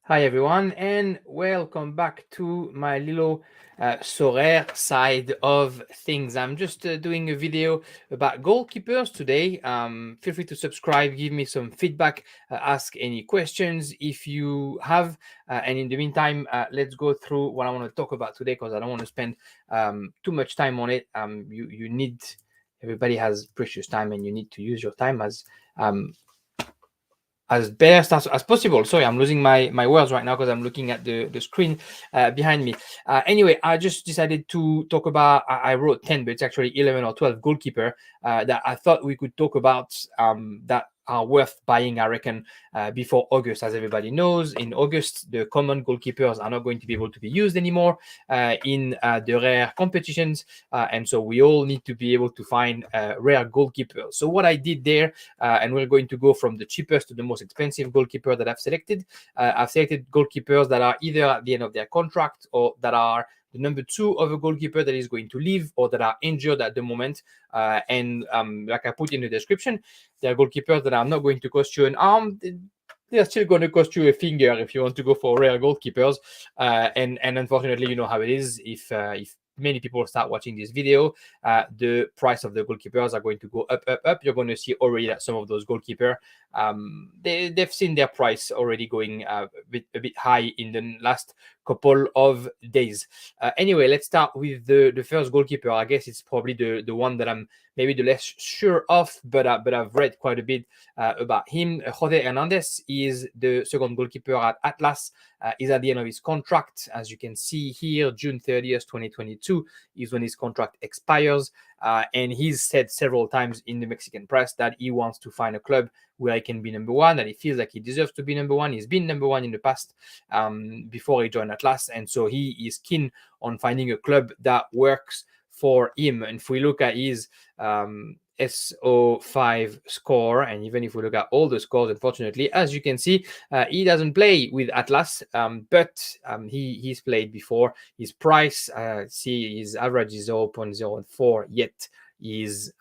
Hi everyone, and welcome back to my little Sorare side of things. I'm just doing a video about goalkeepers today. Feel free to subscribe, give me some feedback, ask any questions if you have. And in the meantime, let's go through what I want to talk about today because I don't want to spend too much time on it. You need, everybody has precious time, and you need to use your time as best as possible. Sorry, I'm losing my words right now because I'm looking at the screen behind me. Anyway, I just decided to talk about, I wrote 10, but it's actually 11 or 12 goalkeeper that I thought we could talk about that are worth buying, I reckon, before August. As everybody knows, in August, the common goalkeepers are not going to be able to be used anymore in the rare competitions. And so we all need to be able to find rare goalkeepers. So what I did there, and we're going to go from the cheapest to the most expensive goalkeeper that I've selected. I've selected goalkeepers that are either at the end of their contract or that are the number 2 of a goalkeeper that is going to leave or that are injured at the moment. And like I put in the description, they are goalkeepers that are not going to cost you an arm. They're still going to cost you a finger if you want to go for rare goalkeepers. And unfortunately, you know how it is. If many people start watching this video, the price of the goalkeepers are going to go up. You're going to see already that some of those goalkeepers, they've seen their price already going a bit high in the last couple of days. Anyway, let's start with the first goalkeeper. I guess it's probably the one that I'm maybe the less sure of, but I've read quite a bit about him. Jose Hernandez is the second goalkeeper at Atlas. Is at the end of his contract. As you can see here, June 30th, 2022 is when his contract expires. And he's said several times in the Mexican press that he wants to find a club where he can be number one, that he feels like he deserves to be number one. He's been number one in the past before he joined Atlas. And so he is keen on finding a club that works for him. And if we look at his SO5 score, and even if we look at all the scores, unfortunately, as you can see, he doesn't play with Atlas, but he's played before. His price, see, his average is 0.04, yet his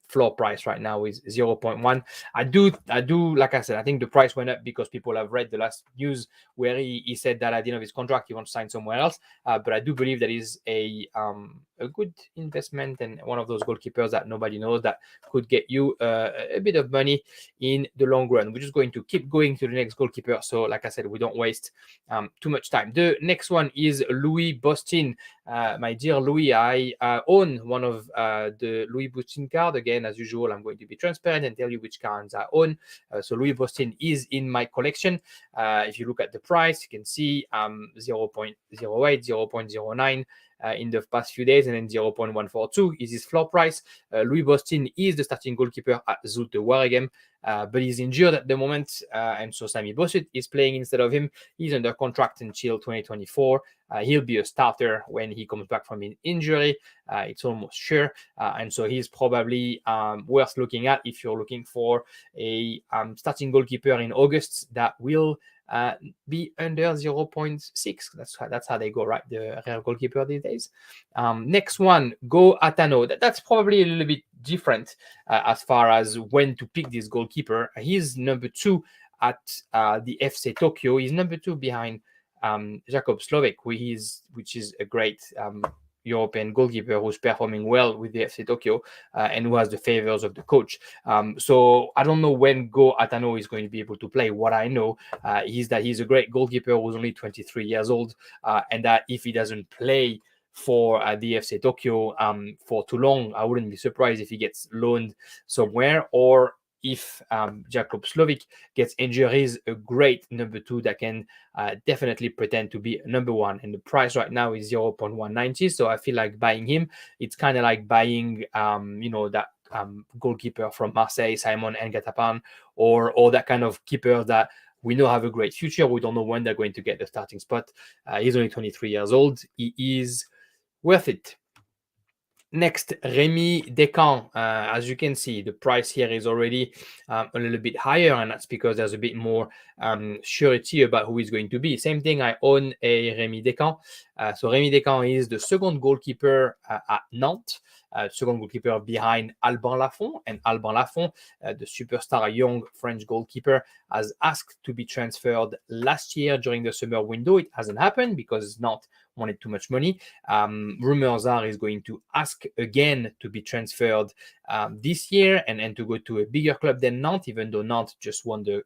floor price right now is 0.1. I do, like I said, I think the price went up because people have read the last news where he said that at the end of his contract he wants to sign somewhere else. But I do believe that is a good investment and one of those goalkeepers that nobody knows that could get you a bit of money in the long run. We're just going to keep going to the next goalkeeper. So, like I said, we don't waste too much time. The next one is Louis Bostin. My dear Louis, I own one of the Louis Bostin card. Again, as usual, I'm going to be transparent and tell you which cards I own. So Louis Bostin is in my collection. If you look at the price, you can see 0.08, 0.09 in the past few days, and then 0.142 is his floor price. Louis Bostin is the starting goalkeeper at Zulte Waregem, but he's injured at the moment, and so Sami Bossut is playing instead of him. He's under contract until 2024. He'll be a starter when he comes back from an injury. It's almost sure. And so he's probably worth looking at if you're looking for a starting goalkeeper in August that will be under 0.6. That's how they go, right? The rare goalkeeper these days. Next one, Go Atano. That's probably a little bit different as far as when to pick this goalkeeper. He's number 2 at the FC Tokyo. He's number 2 behind Jakub Slovak, which is a great European goalkeeper who's performing well with the FC Tokyo and who has the favors of the coach. So I don't know when Go Atano is going to be able to play. What I know is that he's a great goalkeeper who's only 23 years old, and that if he doesn't play for the FC Tokyo for too long, I wouldn't be surprised if he gets loaned somewhere, or if Jakub Slovak gets injured. He's a great number 2 that can definitely pretend to be number 1. And the price right now is 0.190. So I feel like buying him, it's kind of like buying, that goalkeeper from Marseille, Simon Ngatapan, or that kind of keeper that we know have a great future. We don't know when they're going to get the starting spot. He's only 23 years old. He is worth it. Next, Remy Descartes. As you can see, the price here is already a little bit higher, and that's because there's a bit more surety about who he's going to be. Same thing, I own a Remy Descartes. So Remy Descartes is the second goalkeeper at Nantes. second goalkeeper behind Alban Lafont. And Alban Lafont, the superstar young French goalkeeper, has asked to be transferred last year during the summer window. It hasn't happened because Nantes wanted too much money. Rumors are he's going to ask again to be transferred this year and to go to a bigger club than Nantes, even though Nantes just won the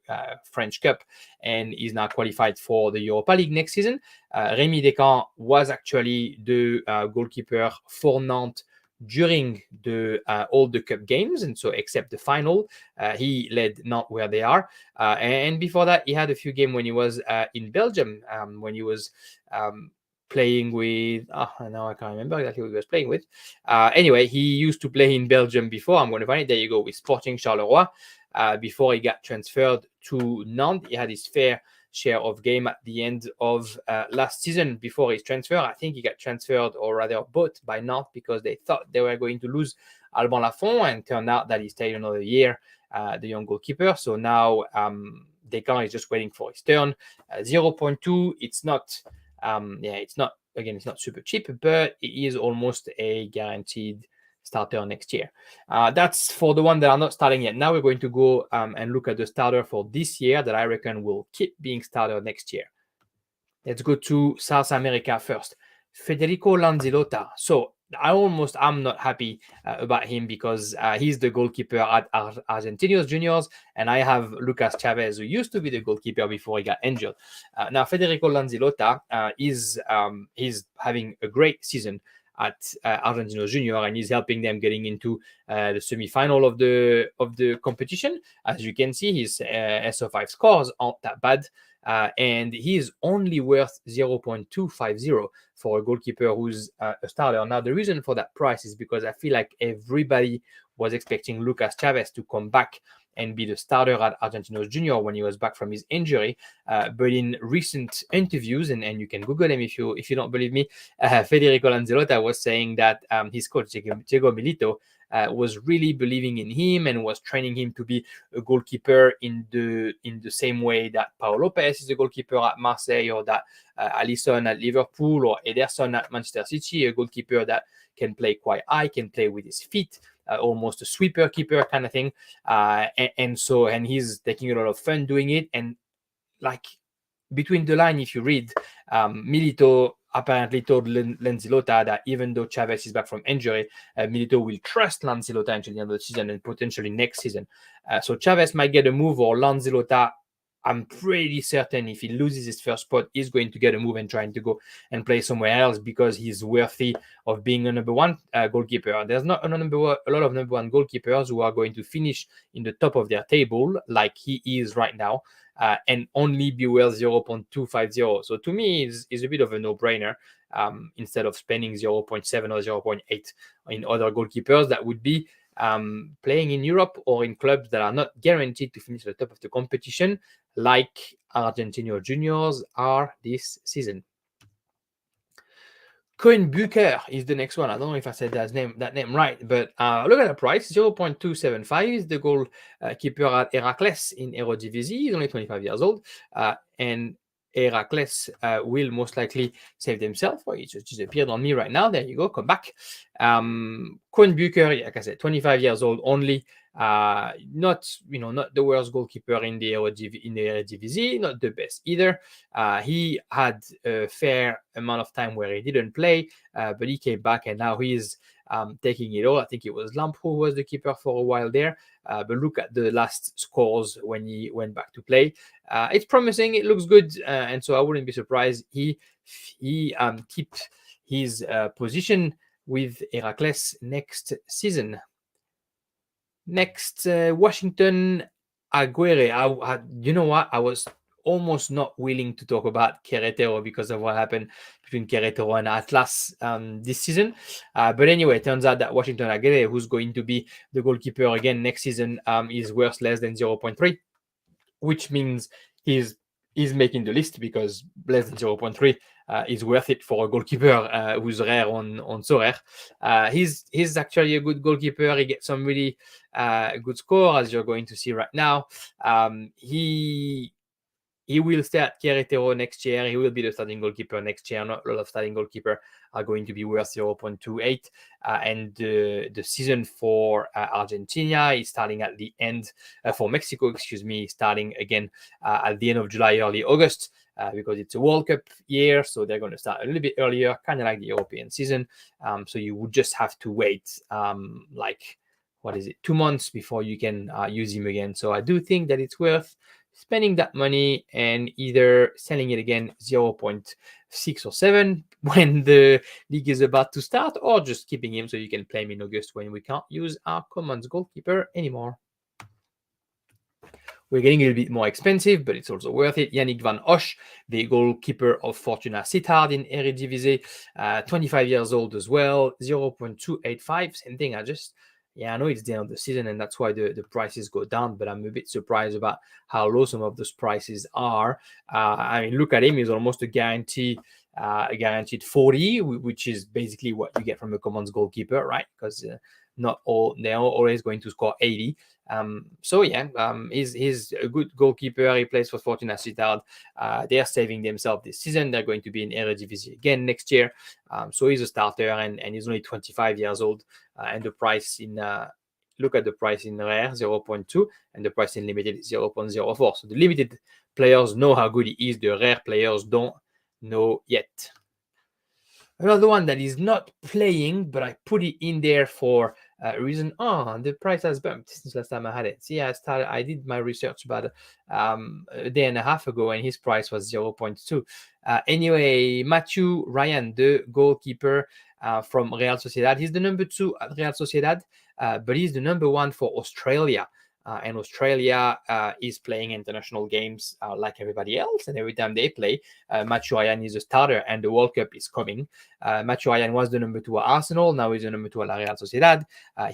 French Cup and is now qualified for the Europa League next season. Remy Descartes was actually the goalkeeper for Nantes during the all the cup games, and so except the final, he led Nantes where they are. And before that, he had a few games when he was in Belgium, when he was playing with, now I can't remember exactly who he was playing with. Anyway, he used to play in Belgium before. I'm going to find it. There you go, with Sporting Charleroi. Before he got transferred to Nantes, he had his fair share of game at the end of last season. Before his transfer, I think he got transferred, or rather bought, by Nantes because they thought they were going to lose Alban Lafont, and turned out that he stayed another year, the young goalkeeper. So now Descartes is just waiting for his turn. 0.2, it's not it's not, again, it's not super cheap, but it is almost a guaranteed starter next year. That's for the one that are not starting yet. Now we're going to go and look at the starter for this year that I reckon will keep being starter next year. Let's go to South America first. Federico Lanzilotta. So I'm not happy about him because he's the goalkeeper at Argentinos Juniors, and I have Lucas Chavez, who used to be the goalkeeper before he got injured. Now Federico Lanzilotta is having a great season at Argentinos Junior, and he's helping them getting into the semi-final of the competition. As you can see, his SO5 scores aren't that bad. And he is only worth 0.250 for a goalkeeper who's a starter. Now, the reason for that price is because I feel like everybody was expecting Lucas Chavez to come back and be the starter at Argentinos Junior when he was back from his injury. But in recent interviews, and you can Google him if you don't believe me, Federico Lanzilotta was saying that his coach, Diego Milito, was really believing in him and was training him to be a goalkeeper in the same way that Pau Lopez is a goalkeeper at Marseille, or that Alisson at Liverpool, or Ederson at Manchester City, a goalkeeper that can play quite high, can play with his feet, almost a sweeper keeper kind of thing. And he's taking a lot of fun doing it. And like between the line, if you read, Milito apparently told Lanzilotta that even though Chavez is back from injury, Milito will trust Lanzilotta until the end of the season and potentially next season. So Chavez might get a move, or Lanzilotta, I'm pretty certain if he loses his first spot, he's going to get a move and trying to go and play somewhere else because he's worthy of being a number one goalkeeper. There's not a lot of number one goalkeepers who are going to finish in the top of their table like he is right now, and only be worth 0.250. So to me, is a bit of a no-brainer. Instead of spending 0.7 or 0.8 in other goalkeepers that would be playing in Europe or in clubs that are not guaranteed to finish at the top of the competition, like Argentinos Juniors are this season. Koen Buckery is the next one. I don't know if I said that name right, but look at the price. 0.275 is the goalkeeper at Heracles in Eredivisie. He's only 25 years old, and Heracles will most likely save themselves. Oh, it just disappeared on me right now. There you go. Come back. Koen Buckery, like I said, 25 years old only. Not the worst goalkeeper in the Eredivisie, not the best either. He had a fair amount of time where he didn't play, but he came back and now he's taking it all. I think it was Lamp who was the keeper for a while there, but look at the last scores when he went back to play. It's promising. It looks good, and so I wouldn't be surprised he keeps his position with Heracles next season. Next, Washington, Aguero. You know what? I was almost not willing to talk about Querétaro because of what happened between Querétaro and Atlas this season. But anyway, it turns out that Washington Aguero, who's going to be the goalkeeper again next season, is worth less than 0.3, which means he's making the list because less than 0.3 is worth it for a goalkeeper who's rare on Sorare. He's actually a good goalkeeper. He gets some really good score, as you're going to see right now. He He will stay at Querétaro next year. He will be the starting goalkeeper next year. Not a lot of starting goalkeeper are going to be worth 0.28. And the season for Argentina is starting at the end, for Mexico, starting again at the end of July, early August. Because it's a World Cup year, so they're going to start a little bit earlier, kind of like the European season. So you would just have to wait, 2 months before you can use him again. So I do think that it's worth spending that money and either selling it again 0.6 or 7 when the league is about to start, or just keeping him so you can play him in August when we can't use our commons goalkeeper anymore. We're getting a little bit more expensive, but it's also worth it. Yannick Van Osch, the goalkeeper of Fortuna Sittard in Eredivisie, 25 years old as well, 0.285. Same thing. I know it's the end of the season, and that's why the prices go down, but I'm a bit surprised about how low some of those prices are. Look at him. He's almost a guaranteed 40, which is basically what you get from a commons goalkeeper, right? Because they're always going to score 80. He's a good goalkeeper. He plays for Fortuna Sittard. They're saving themselves this season. They're going to be in Eredivisie again next year. So he's a starter, and he's only 25 years old. And the price look at the price in rare, 0.2, and the price in limited is 0.04. So the limited players know how good he is. The rare players don't know yet. Another one that is not playing, but I put it in there for a reason. The price has bumped since last time I had it. See, I did my research about a day and a half ago, and his price was 0.2. Anyway, Matthew Ryan, the goalkeeper from Real Sociedad. He's the number 2 at Real Sociedad, but he's the number 1 for Australia. And Australia is playing international games like everybody else. And every time they play, Matthew Ryan is a starter, and the World Cup is coming. Matthew Ryan was the number 2 at Arsenal. Now he's the number 2 at Real Sociedad.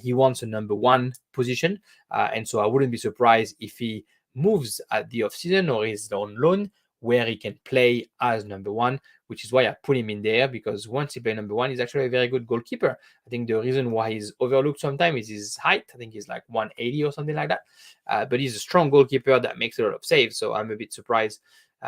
He wants a number 1 position. And so I wouldn't be surprised if he moves at the off-season or is on loan, where he can play as number 1, which is why I put him in there, because once he plays number 1, he's actually a very good goalkeeper. I think the reason why he's overlooked sometimes is his height. I think he's like 180 or something like that. But he's a strong goalkeeper that makes a lot of saves. So I'm a bit surprised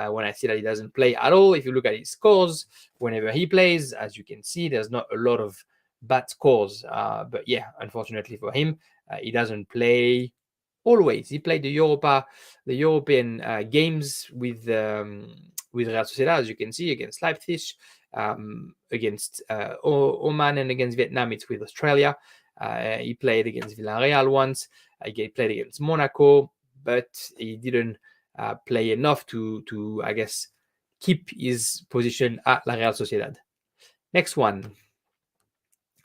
when I see that he doesn't play at all. If you look at his scores, whenever he plays, as you can see, there's not a lot of bad scores. But yeah, unfortunately for him, he doesn't play always. He played the European games with Real Sociedad, as you can see, against Leipzig, against Oman, and against Vietnam. It's with Australia. He played against Villarreal once. He played against Monaco, but he didn't play enough to I guess keep his position at La Real Sociedad. Next one,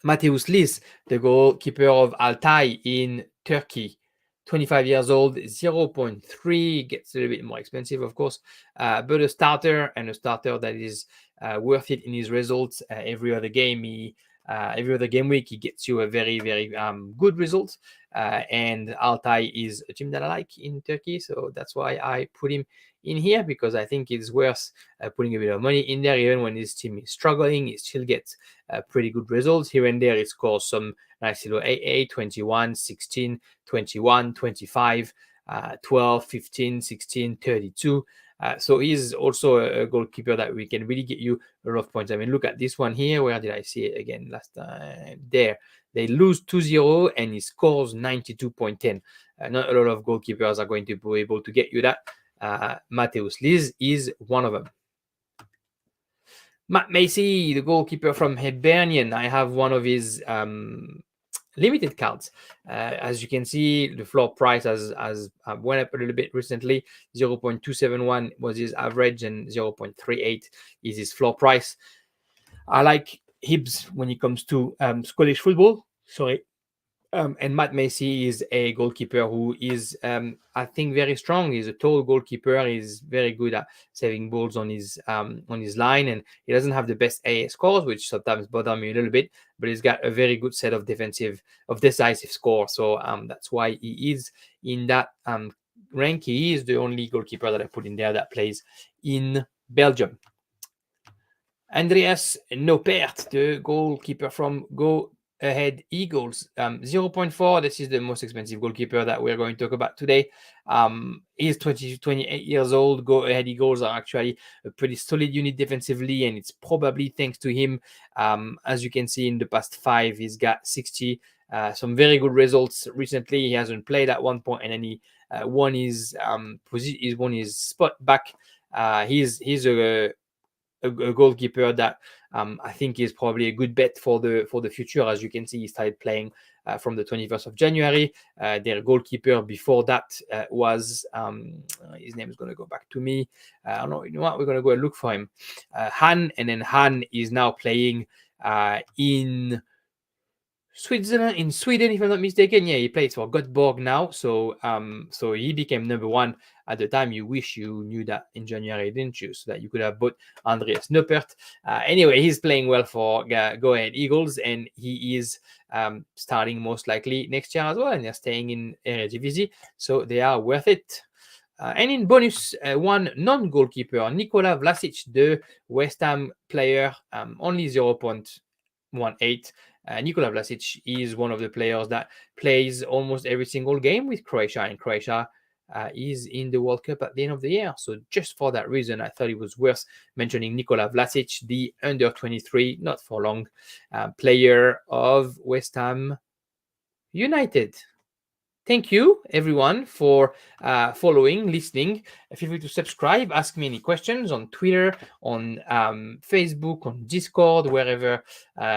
Matlis, the goalkeeper of Altay in Turkey. 25 years old, 0.3, gets a little bit more expensive, of course, but a starter, and a starter that is worth it in his results. Every other game week, he gets you a very, very good result. And Altay is a team that I like in Turkey, so that's why I put him in here, because I think it's worth putting a bit of money in there. Even when his team is struggling, he still gets pretty good results. Here and there, he scores some nice little AA, 21, 16, 21, 25, 12, 15, 16, 32. So he's also a goalkeeper that we can really get you a lot of points. I mean, look at this one here. Where did I see it again last time? There. They lose 2-0 and he scores 92.10. Not a lot of goalkeepers are going to be able to get you that. Matthäus Liz is one of them. Matt Macy, the goalkeeper from Hibernian. I have one of his limited cards. As you can see, the floor price has went up a little bit recently. 0.271 was his average, and 0.38 is his floor price. I like Hibs when it comes to Scottish football. Sorry. And Matt Macy is a goalkeeper who is, I think, very strong. He's a tall goalkeeper. He's very good at saving balls on his line, and he doesn't have the best AA scores, which sometimes bother me a little bit. But he's got a very good set of decisive score. So that's why he is in that rank. He is the only goalkeeper that I put in there that plays in Belgium. Andreas Noppert, the goalkeeper from ahead Eagles. 0.4. This is the most expensive goalkeeper that we're going to talk about today. He's 28 years old. Go ahead Eagles are actually a pretty solid unit defensively, and it's probably thanks to him. As you can see, in the past 5, he's got 60. Some very good results recently. He hasn't played at one point, and then he won his spot back. He's a goalkeeper that I think is probably a good bet for the future. As you can see, he started playing from the 21st of January. Their goalkeeper before that was his name is going to go back to me. I don't know. You know what? We're going to go and look for him. Han, and then Han is now playing in Sweden, if I'm not mistaken. Yeah, he plays for Göteborg now. So he became number 1 at the time. You wish you knew that in January, didn't you? So that you could have bought Andreas Noppert. Anyway, he's playing well for Go Ahead Eagles, and he is starting most likely next year as well. And they're staying in Eredivisie, so they are worth it. And in bonus, one non-goalkeeper, Nikola Vlasic, the West Ham player, only 0.18. Nikola Vlasic is one of the players that plays almost every single game with Croatia, and Croatia is in the World Cup at the end of the year. So just for that reason, I thought it was worth mentioning Nikola Vlasic, the under-23, not for long, player of West Ham United. Thank you, everyone, for following, listening. Feel free to subscribe, ask me any questions on Twitter, on Facebook, on Discord, wherever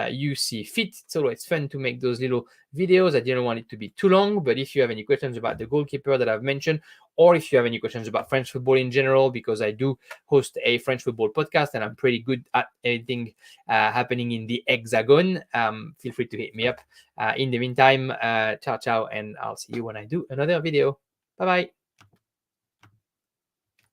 you see fit. It's always fun to make those little videos. I didn't want it to be too long, but if you have any questions about the goalkeeper that I've mentioned, or if you have any questions about French football in general, because I do host a French football podcast and I'm pretty good at anything happening in the Hexagon, feel free to hit me up. In the meantime, ciao, and I'll see you when I do another video. Bye-bye.